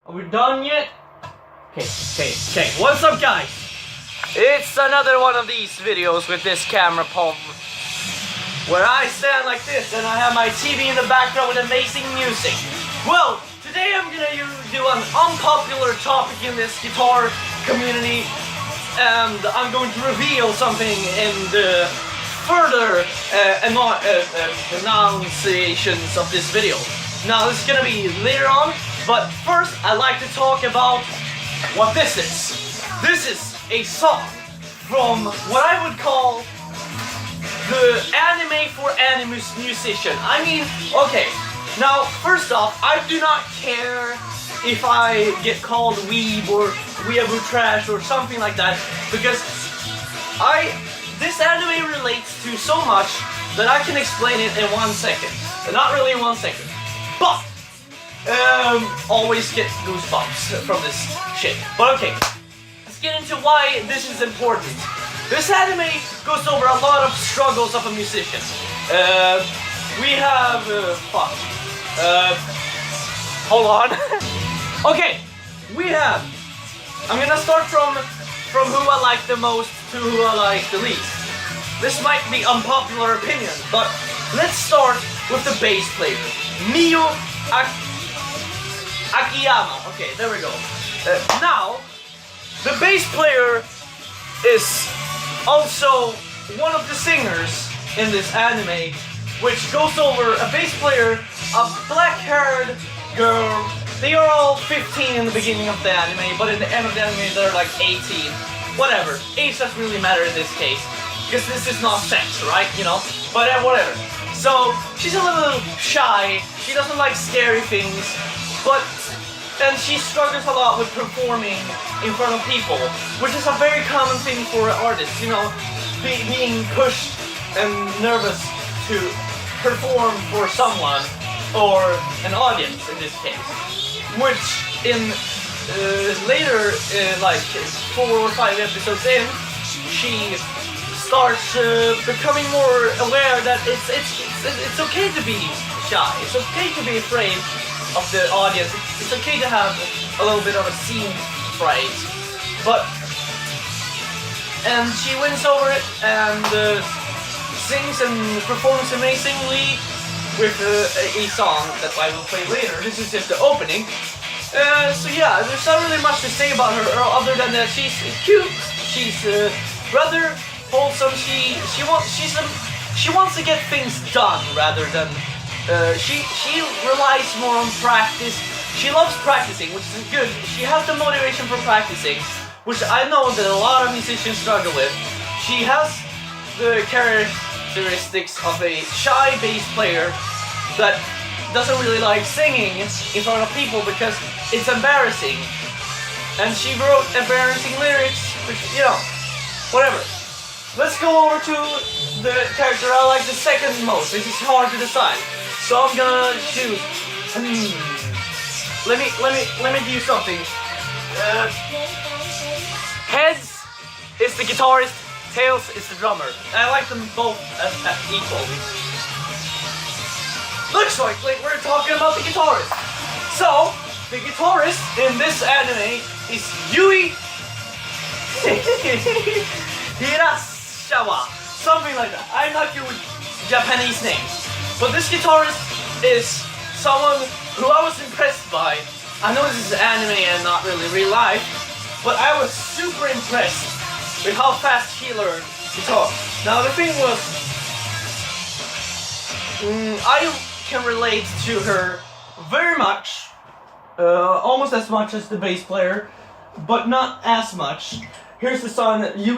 Are we done yet? Okay. What's up, guys? It's another one of these videos with this camera pump, where I stand like this and I have my TV in the background with amazing music. Well, today I'm gonna do an unpopular topic in this guitar community, and I'm going to reveal something in the further pronunciations of this video. Now, this is gonna be later on, but first I'd like to talk about what this is. This is a song from what I would call the anime for anime musician. I mean, okay, now first off, I do not care if I get called weeb or weeaboo trash or something like that, because this anime relates to so much that I can explain it in 1 second. Not really in 1 second, but always get goosebumps from this shit. But okay, let's get into why this is important. This anime goes over a lot of struggles of a musician. We have hold on. Okay, we have. I'm gonna start from who I like the most to who I like the least. This might be unpopular opinion, but let's start with the bass player, Miyu Akiyama. Okay, there we go. Now, the bass player is also one of the singers in this anime, which goes over a bass player, a black-haired girl. They are all 15 in the beginning of the anime, but in the end of the anime they're like 18. Whatever. Age doesn't really matter in this case, because this is not sex, right? You know? But whatever. So, she's a little shy, she doesn't like scary things, and she struggles a lot with performing in front of people, which is a very common thing for artists, you know, being pushed and nervous to perform for someone, or an audience in this case. Which in later, like 4 or 5 episodes in, she starts becoming more aware that it's okay to be shy. It's okay to be afraid of the audience. It's okay to have a little bit of a scene fright. And she wins over it and sings and performs amazingly with a song that I will play later. This is just the opening. So yeah, there's not really much to say about her other than that she's cute. She's rather wholesome. She wants to get things done rather than she relies more on practice. She loves practicing, which is good. She has the motivation for practicing, which I know that a lot of musicians struggle with. She has the characteristics of a shy bass player that doesn't really like singing in front of people because it's embarrassing. And she wrote embarrassing lyrics, which, you know, whatever. Let's go over to the character I like the second most. This is hard to decide. So I'm gonna choose. Let me do something. Heads is the guitarist, Tails is the drummer. I like them both as equal. Looks like we're talking about the guitarist. So, the guitarist in this anime is Yui Hirashawa. Something like that. I'm not good with Japanese names. But this guitarist is someone who I was impressed by. I know this is anime and not really real life, but I was super impressed with how fast she learned guitar. Now the thing was, I can relate to her very much, almost as much as the bass player, but not as much. Here's the song that Miyu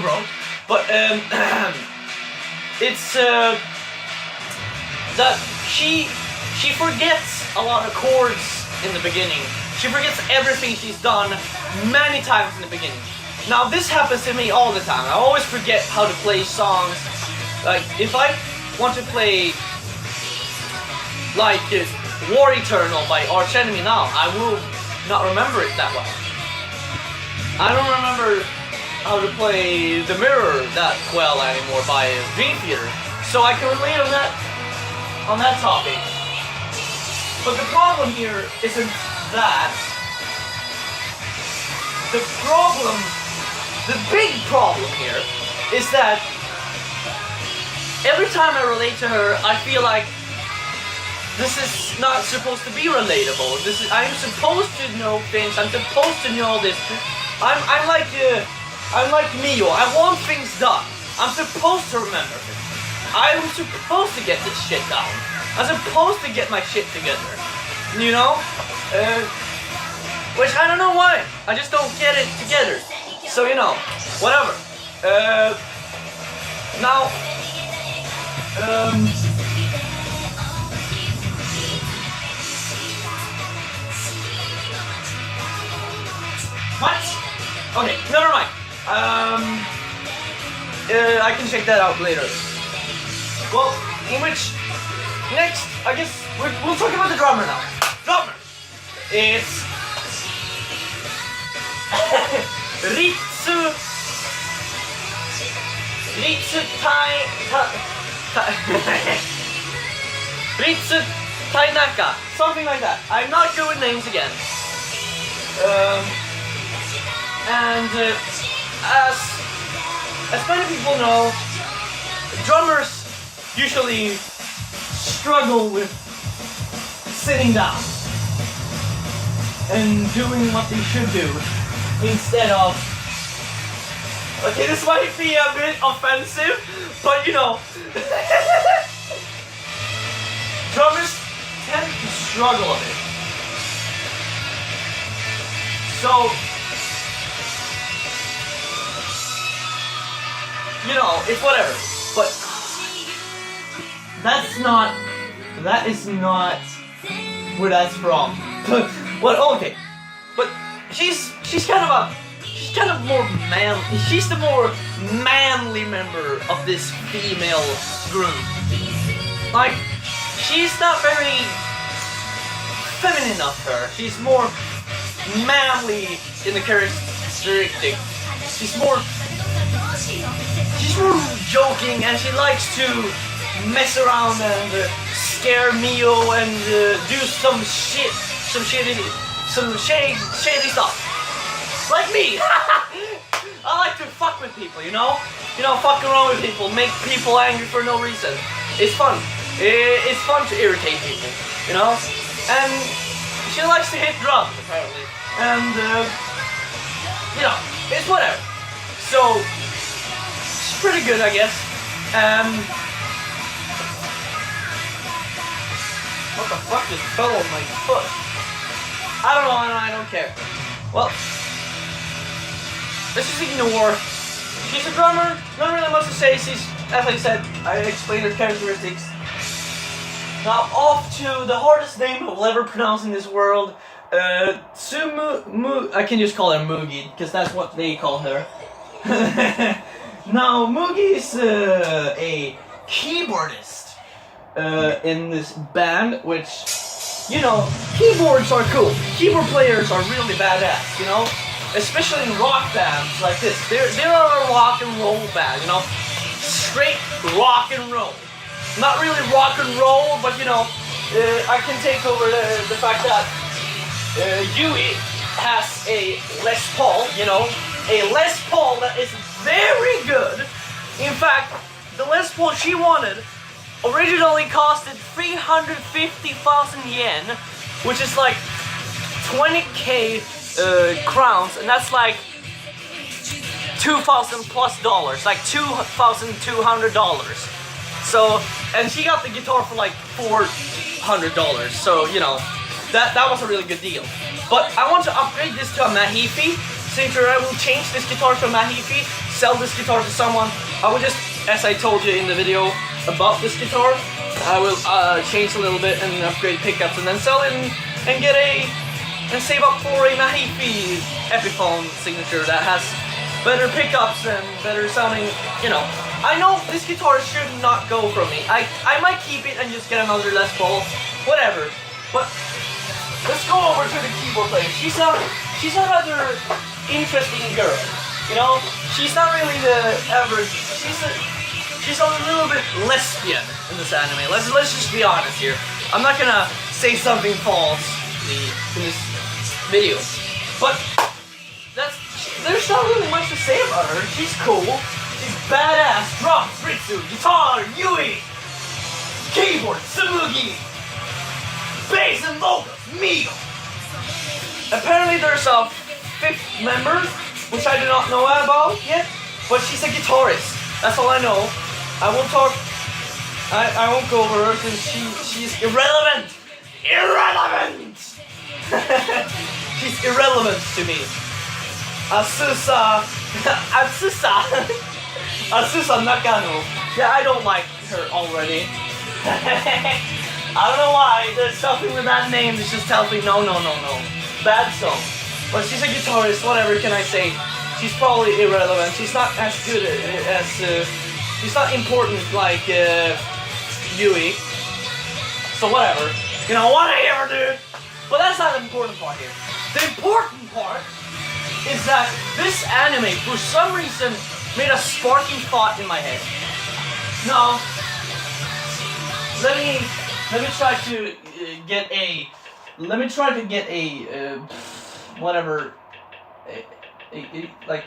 wrote, but it's that she forgets a lot of chords in the beginning. She forgets everything she's done many times in the beginning. Now this happens to me all the time. I always forget how to play songs. Like if I want to play like War Eternal by Arch Enemy now, I will not remember it that well. I don't remember how to play The Mirror that well anymore by Dream Theater, so I can relate on that topic. But the problem here isn't that. The problem, the big problem here is that every time I relate to her, I feel like this is not supposed to be relatable. I'm supposed to know things. I'm supposed to know this. I'm like Mio. I want things done. I'm supposed to remember things. I'm supposed to get this shit down. I'm supposed to get my shit together. You know? Which I don't know why. I just don't get it together. So, you know, whatever. Now, what? Okay, never mind. I can check that out later. Well, in which, next, I guess, we'll talk about the drummer now. Drummer! It's Ritsu Tainaka, something like that. I'm not good with names again. And as many people know, drummers usually struggle with sitting down and doing what they should do instead of. Okay, this might be a bit offensive, but you know, drummers tend to struggle a bit. So, you know, it's whatever. But that is not where that's from. Well, okay, but she's kind of more she's the more manly member of this female group. Like, she's not very feminine of her. She's more manly in the characteristic. She's more joking, and she likes to mess around and scare Mio and do some shady stuff. Like me! I like to fuck with people, you know? You know, fuck around with people, make people angry for no reason. It's fun. It's fun to irritate people, you know? And she likes to hit drums, apparently. And, you know, it's whatever. So, she's pretty good, I guess. What the fuck just fell on my foot? I don't know, I don't care. Well, let's just ignore. She's a drummer, not really much to say. She's, as I said, I explained her characteristics. Now off to the hardest name I will ever pronounce in this world. I can just call her Mugi, because that's what they call her. Now, Mugi is a keyboardist in this band, which, you know, keyboards are cool. Keyboard players are really badass, you know? Especially in rock bands like this. They're a rock and roll band, you know? Straight rock and roll. Not really rock and roll, but you know, I can take over the fact that Yui has a Les Paul, you know? A Les Paul that is very good. In fact, the Les Paul she wanted originally costed 350,000 yen, which is like 20k crowns, and that's like $2,000 plus dollars, like $2,200. So, and she got the guitar for like $400. So, you know, that was a really good deal. But I want to upgrade this to a Mahifi. Since I will change this guitar to a Mahifi, sell this guitar to someone. I will just, as I told you in the video about this guitar, I will change a little bit and upgrade pickups and then sell it and get and save up for a Mahifi Epiphone signature that has better pickups and better sounding, you know. I know this guitar should not go from me. I might keep it and just get another Les Paul, whatever. But let's go over to the keyboard player. She's a rather interesting girl, you know. She's not really the average. She's a little bit lesbian in this anime. Let's just be honest here. I'm not gonna say something false in this video. But there's not really much to say about her. She's cool. She's badass. Drums, Ritsu, guitar, Yui, keyboard, Tsumugi, bass and vocals, Migo. Apparently there's a fifth member, which I do not know about yet, but she's a guitarist. That's all I know. I won't go over her since she's irrelevant. Irrelevant! She's irrelevant to me. Asusa Nakano. Yeah, I don't like her already. I don't know why. There's something with that name that's just telling me no. Bad song. But she's a guitarist, whatever can I say. She's probably irrelevant. She's not as good as she's not important like Yui. So whatever. You know, whatever, dude. But that's not the important part here. The important part is that this anime, for some reason, made a sparking thought in my head. No. Let me try to get a. Let me try to get a whatever. Like.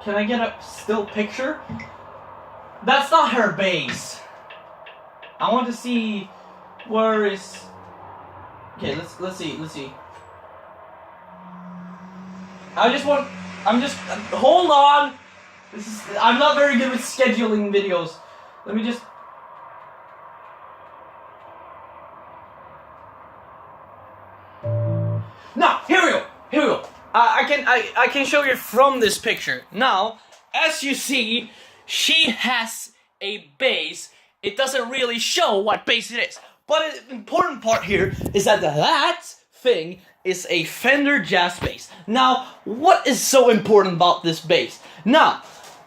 Can I get a still picture? That's not her base. I want to see where is. Okay, let's see. I'm just hold on. I'm not very good with scheduling videos. Let me just. Now, here we go. I can show you from this picture. Now, as you see, she has a bass. It doesn't really show what bass it is. But the important part here is that that thing is a Fender Jazz bass. Now, what is so important about this bass? Now,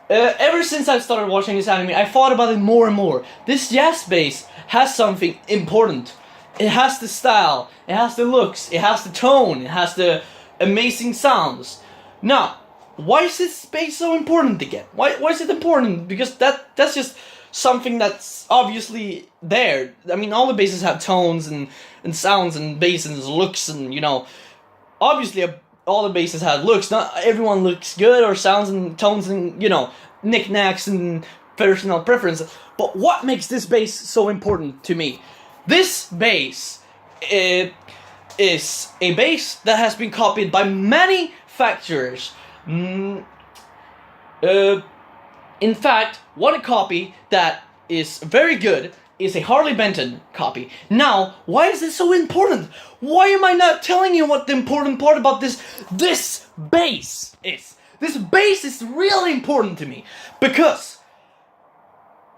ever since I started watching this anime, I thought about it more and more. This jazz bass has something important. It has the style, it has the looks, it has the tone, it has the amazing sounds. Now, why is this bass so important to get? Why is it important? Because that's just something that's obviously there. I mean, all the basses have tones and sounds and bass and looks and, you know, obviously all the basses have looks. Not everyone looks good or sounds and tones and, you know, knickknacks and personal preferences. But what makes this bass so important to me? This bass is a bass that has been copied by manufacturers. In fact, one copy that is very good is a Harley Benton copy. Now, why is this so important? Why am I not telling you what the important part about this bass is? This bass is really important to me because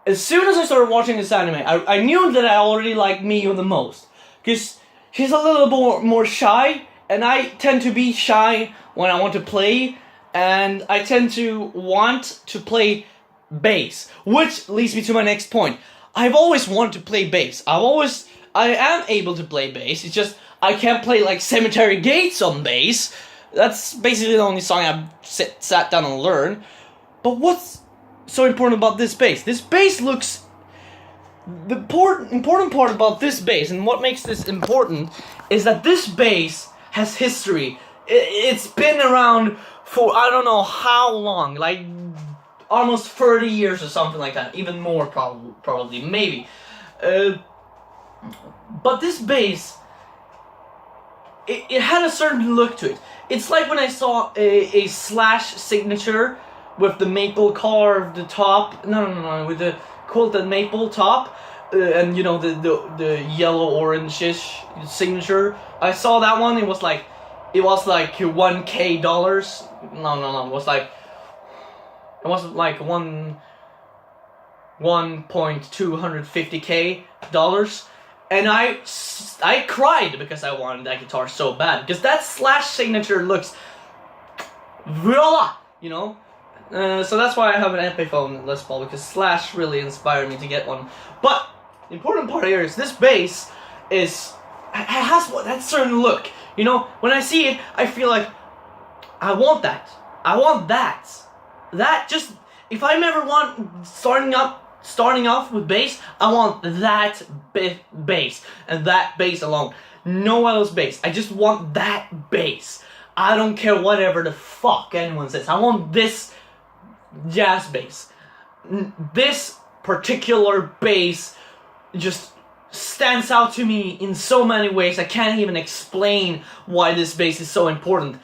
as soon as I started watching this anime, I knew that I already liked Miyu the most. Because she's a little more shy, and I tend to be shy when I want to play, and I tend to want to play bass. Which leads me to my next point. I've always wanted to play bass. I am able to play bass, it's just I can't play like Cemetery Gates on bass. That's basically the only song I've sat down and learned. But what's so important about this bass? This bass looks. The important part about this bass and what makes this important is that this bass has history. It's been around for I don't know how long, like almost 30 years or something like that, even more probably, maybe. But this bass, it had a certain look to it. It's like when I saw a Slash signature with the maple carved top. No, with the quilted maple top, and you know the yellow orange-ish signature. I saw that one. It was like $1,000. No. It was like 1,250,000 dollars. And I cried because I wanted that guitar so bad. Because that Slash signature looks voila, you know? So that's why I have an Epiphone Les Paul, because Slash really inspired me to get one. But the important part here is this bass has that certain look. You know, when I see it, I feel like I want that. I want that. that just, if I ever want starting off with bass, I want that bass and that bass alone. No else bass. I just want that bass. I don't care whatever the fuck anyone says. I want this jazz bass. This particular bass just stands out to me in so many ways. I can't even explain why this bass is so important.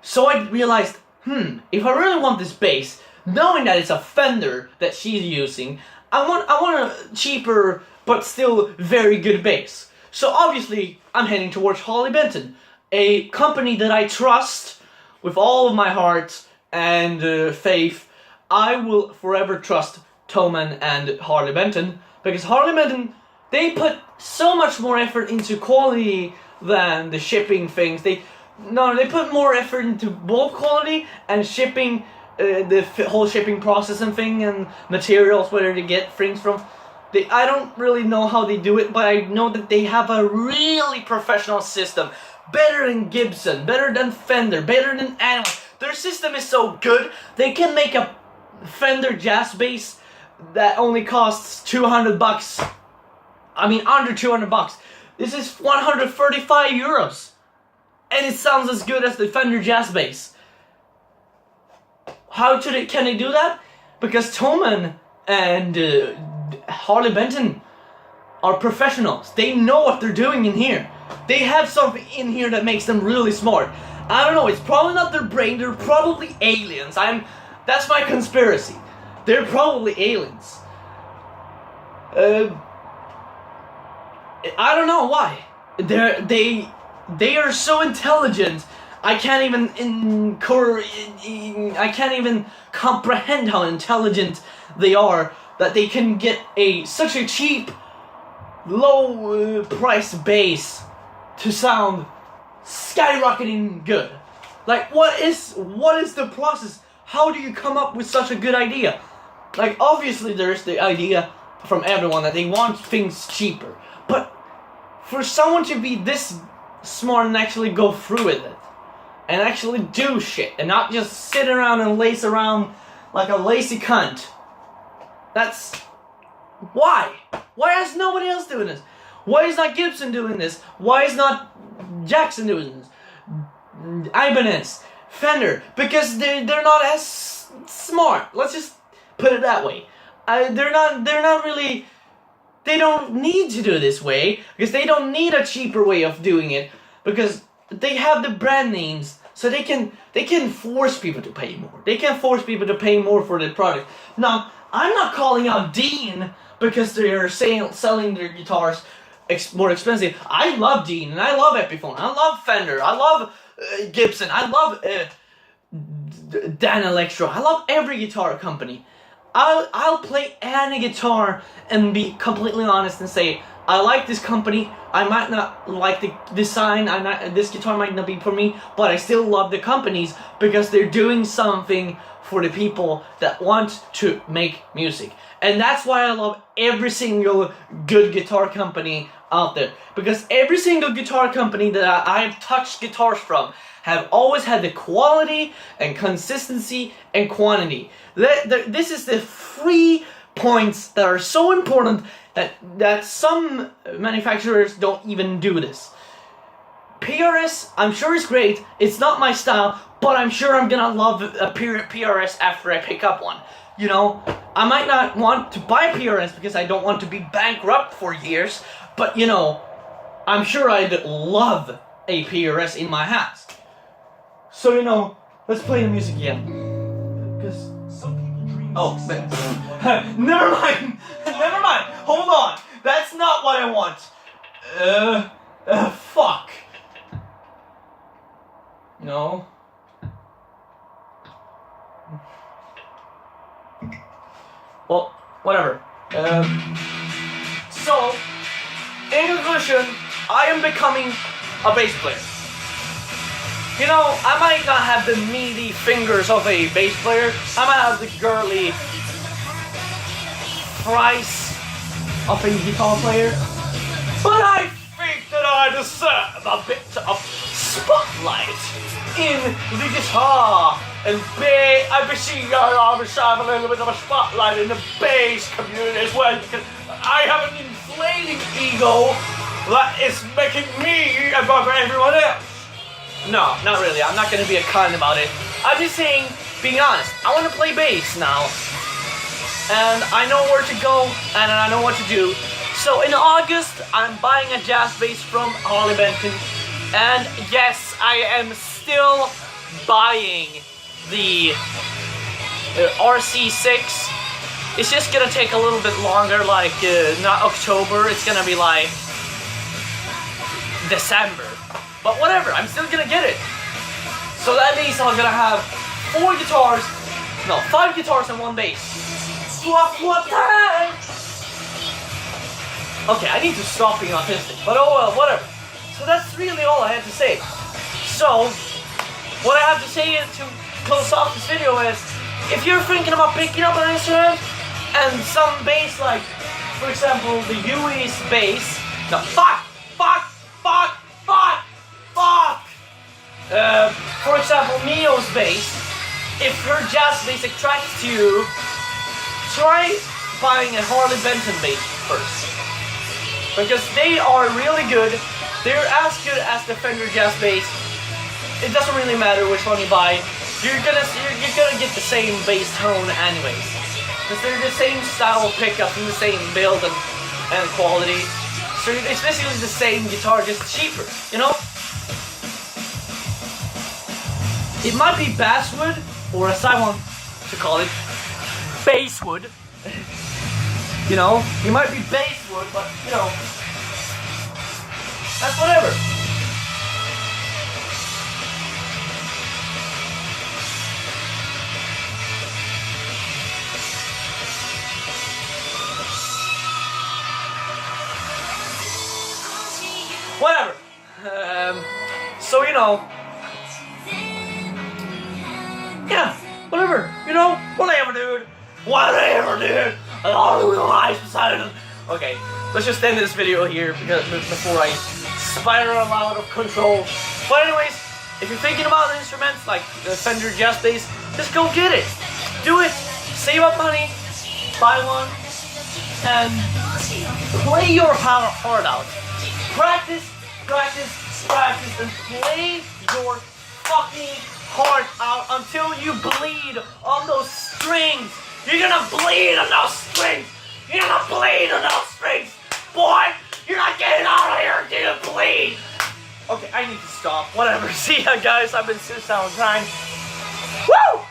So I realized, if I really want this bass, knowing that it's a Fender that she's using, I want a cheaper but still very good bass. So obviously I'm heading towards Harley Benton, a company that I trust with all of my heart and faith. I will forever trust Thomann and Harley Benton, because Harley Benton, they put so much more effort into quality than the shipping things. They put more effort into both quality and shipping, the whole shipping process and thing, and materials, where they get things from. I don't really know how they do it, but I know that they have a really professional system. Better than Gibson, better than Fender, better than anyone. Their system is so good, they can make a Fender jazz bass that only costs $200. I mean, under $200. This is 135 euros. And it sounds as good as the Fender jazz bass. Can they do that? Because Thomann and Harley Benton are professionals. They know what they're doing in here. They have something in here that makes them really smart. I don't know, it's probably not their brain, they're probably aliens. That's my conspiracy. They're probably aliens. I don't know why. They are so intelligent. I can't even comprehend how intelligent they are, that they can get such a cheap, low price bass to sound skyrocketing good. Like, what is the process? How do you come up with such a good idea? Like, obviously there's the idea from everyone that they want things cheaper, but for someone to be this smart and actually go through with it and actually do shit and not just sit around and lace around like a lazy cunt, that's why is nobody else doing this? Why is not Gibson doing this? Why is not Jackson doing this? Ibanez, Fender, because they're not as smart. Let's just put it that way. They're not really. They don't need to do it this way, because they don't need a cheaper way of doing it, because they have the brand names, so they can force people to pay more. They can force people to pay more for the product. Now, I'm not calling out Dean because they are selling their guitars more expensive. I love Dean, and I love Epiphone, I love Fender, I love Gibson, I love Danelectro, I love every guitar company. I'll play any guitar and be completely honest and say, I like this company, I might not like the design, this guitar might not be for me, but I still love the companies because they're doing something for the people that want to make music. And that's why I love every single good guitar company out there. Because every single guitar company that I've touched guitars from have always had the quality and consistency and quantity. This is the 3 points that are so important that some manufacturers don't even do this. PRS, I'm sure is great. It's not my style, but I'm sure I'm gonna love a PRS after I pick up one. You know, I might not want to buy PRS because I don't want to be bankrupt for years, but you know, I'm sure I'd love a PRS in my house. So, you know, let's play the music again. Because some people dream. Oh, never mind. Never mind. Hold on. That's not what I want. Fuck. No. Well, whatever. So, in conclusion, I am becoming a bass player. You know, I might not have the meaty fingers of a bass player. I might have the girly price of a guitar player. But I think that I deserve a bit of spotlight in the guitar and I've been seeing a little bit of a spotlight in the bass community as well, because I have an inflating ego that is making me above everyone else. No, not really. I'm not gonna be a cunt about it. I'm just saying, being honest, I want to play bass now, and I know where to go, and I know what to do. So in August, I'm buying a jazz bass from Harley Benton, and yes, I am still buying the RC6. It's just gonna take a little bit longer, like not October, it's gonna be like December. But whatever, I'm still gonna get it. So that means I'm gonna have 5 guitars and 1 bass. What time? Okay, I need to stop being autistic, but oh well, whatever. So that's really all I had to say. So, what I have to say to close off this video is, if you're thinking about picking up an instrument, and some bass, like, for example, the Huey's bass, for example, Mio's bass, if her jazz bass attracts you, try buying a Harley Benton bass first. Because they are really good. They're as good as the Fender jazz bass. It doesn't really matter which one you buy. You're gonna get the same bass tone anyways. Because they're the same style of pickup and the same build and quality. So it's basically the same guitar, just cheaper, you know? It might be basswood, or as I want to call it, basswood. You know, you might be basswood, but you know, that's whatever. Whatever. So you know, yeah, whatever. You know, whatever, dude. Whatever, dude. Okay, let's just end this video here before I spiral out of control. But anyways, if you're thinking about instruments like the Fender Jazz Bass, just go get it. Do it. Save up money. Buy one. And play your heart out. Practice, and play your fucking heart out until you bleed on those strings. You're gonna bleed on those strings. You're gonna bleed on those strings, boy. You're not getting out of here until you bleed. Okay, I need to stop. Whatever. See ya, guys. I've been Suicide Grind. Woo!